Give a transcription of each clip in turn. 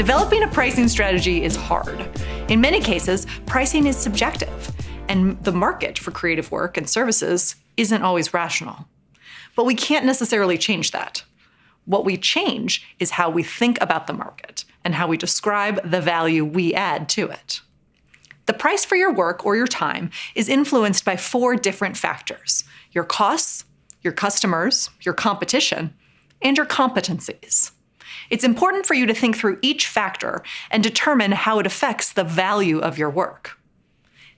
Developing a pricing strategy is hard. In many cases, pricing is subjective, and the market for creative work and services isn't always rational. But we can't necessarily change that. What we change is how we think about the market and how we describe the value we add to it. The price for your work or your time is influenced by 4 different factors: your costs, your customers, your competition, and your competencies. It's important for you to think through each factor and determine how it affects the value of your work.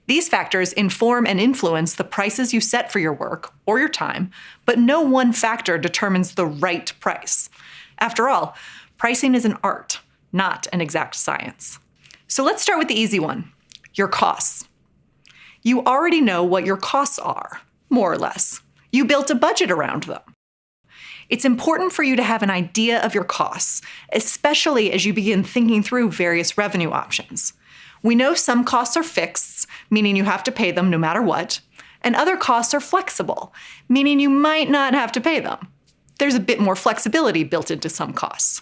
These factors inform and influence the prices you set for your work or your time, but no one factor determines the right price. After all, pricing is an art, not an exact science. So let's start with the easy one, your costs. You already know what your costs are, more or less. You built a budget around them. It's important for you to have an idea of your costs, especially as you begin thinking through various revenue options. We know some costs are fixed, meaning you have to pay them no matter what, and other costs are flexible, meaning you might not have to pay them. There's a bit more flexibility built into some costs.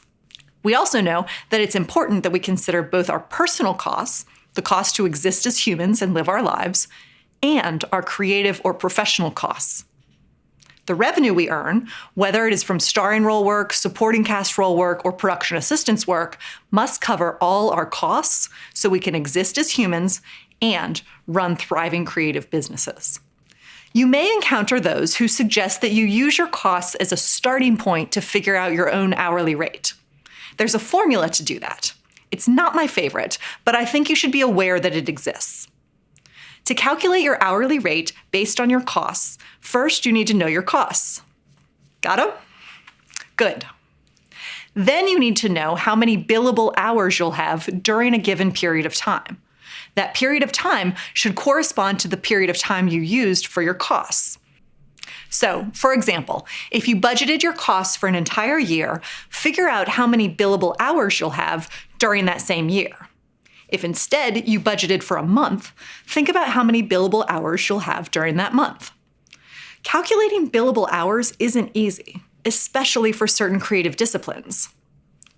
We also know that it's important that we consider both our personal costs, the cost to exist as humans and live our lives, and our creative or professional costs. The revenue we earn, whether it is from starring role work, supporting cast role work, or production assistance work, must cover all our costs so we can exist as humans and run thriving creative businesses. You may encounter those who suggest that you use your costs as a starting point to figure out your own hourly rate. There's a formula to do that. It's not my favorite, but I think you should be aware that it exists. To calculate your hourly rate based on your costs, first you need to know your costs. Got 'em? Good. Then you need to know how many billable hours you'll have during a given period of time. That period of time should correspond to the period of time you used for your costs. So, for example, if you budgeted your costs for an entire year, figure out how many billable hours you'll have during that same year. If instead you budgeted for a month, think about how many billable hours you'll have during that month. Calculating billable hours isn't easy, especially for certain creative disciplines.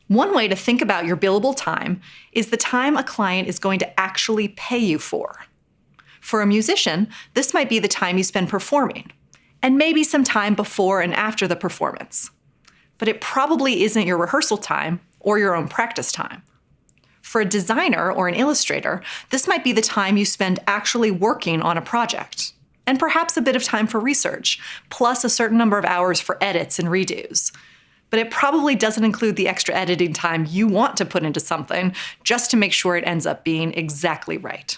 One way to think about your billable time is the time a client is going to actually pay you for. For a musician, this might be the time you spend performing, and maybe some time before and after the performance. But it probably isn't your rehearsal time or your own practice time. For a designer or an illustrator, this might be the time you spend actually working on a project, and perhaps a bit of time for research, plus a certain number of hours for edits and redos. But it probably doesn't include the extra editing time you want to put into something just to make sure it ends up being exactly right.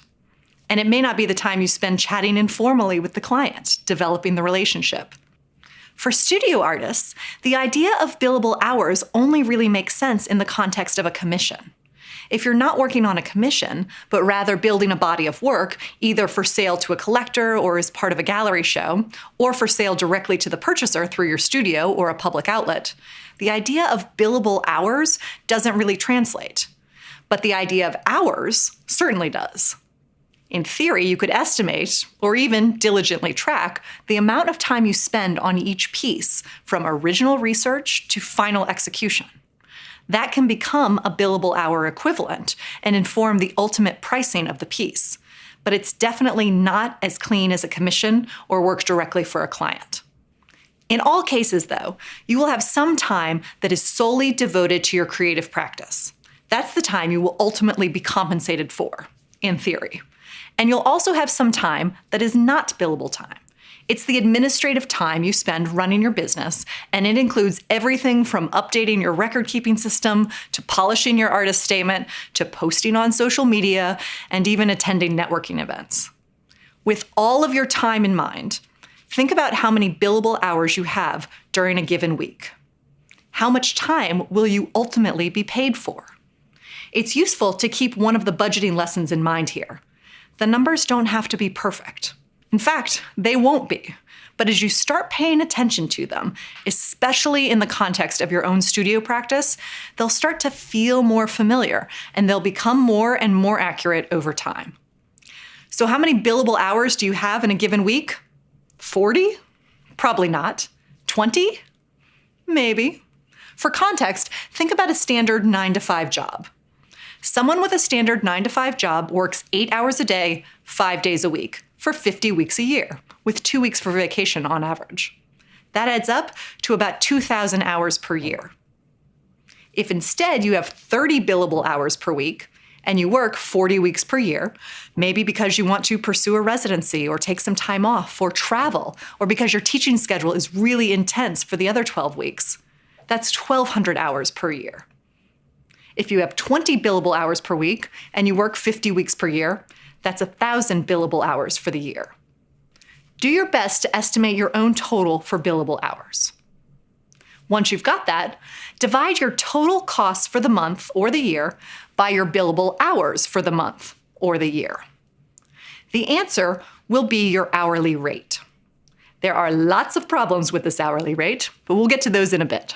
And it may not be the time you spend chatting informally with the client, developing the relationship. For studio artists, the idea of billable hours only really makes sense in the context of a commission. If you're not working on a commission, but rather building a body of work, either for sale to a collector or as part of a gallery show, or for sale directly to the purchaser through your studio or a public outlet, the idea of billable hours doesn't really translate. But the idea of hours certainly does. In theory, you could estimate, or even diligently track, the amount of time you spend on each piece, from original research to final execution. That can become a billable hour equivalent and inform the ultimate pricing of the piece. But it's definitely not as clean as a commission or work directly for a client. In all cases, though, you will have some time that is solely devoted to your creative practice. That's the time you will ultimately be compensated for, in theory. And you'll also have some time that is not billable time. It's the administrative time you spend running your business, and it includes everything from updating your record-keeping system, to polishing your artist statement, to posting on social media, and even attending networking events. With all of your time in mind, think about how many billable hours you have during a given week. How much time will you ultimately be paid for? It's useful to keep one of the budgeting lessons in mind here. The numbers don't have to be perfect. In fact, they won't be. But as you start paying attention to them, especially in the context of your own studio practice, they'll start to feel more familiar, and they'll become more and more accurate over time. So how many billable hours do you have in a given week? 40? Probably not. 20? Maybe. For context, think about a standard 9-to-5 job. Someone with a standard 9-to-5 job works 8 hours a day, 5 days a week, for 50 weeks a year, with 2 weeks for vacation on average. That adds up to about 2,000 hours per year. If instead you have 30 billable hours per week, and you work 40 weeks per year, maybe because you want to pursue a residency or take some time off or travel, or because your teaching schedule is really intense for the other 12 weeks, that's 1,200 hours per year. If you have 20 billable hours per week and you work 50 weeks per year, that's 1,000 billable hours for the year. Do your best to estimate your own total for billable hours. Once you've got that, divide your total costs for the month or the year by your billable hours for the month or the year. The answer will be your hourly rate. There are lots of problems with this hourly rate, but we'll get to those in a bit.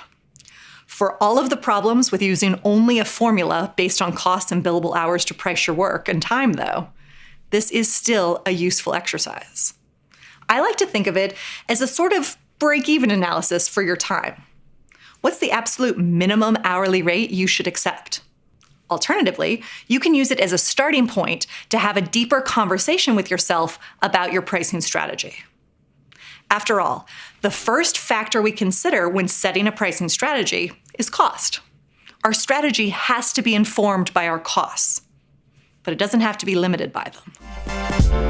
For all of the problems with using only a formula based on costs and billable hours to price your work and time, though, this is still a useful exercise. I like to think of it as a sort of break-even analysis for your time. What's the absolute minimum hourly rate you should accept? Alternatively, you can use it as a starting point to have a deeper conversation with yourself about your pricing strategy. After all, the first factor we consider when setting a pricing strategy is cost. Our strategy has to be informed by our costs, but it doesn't have to be limited by them.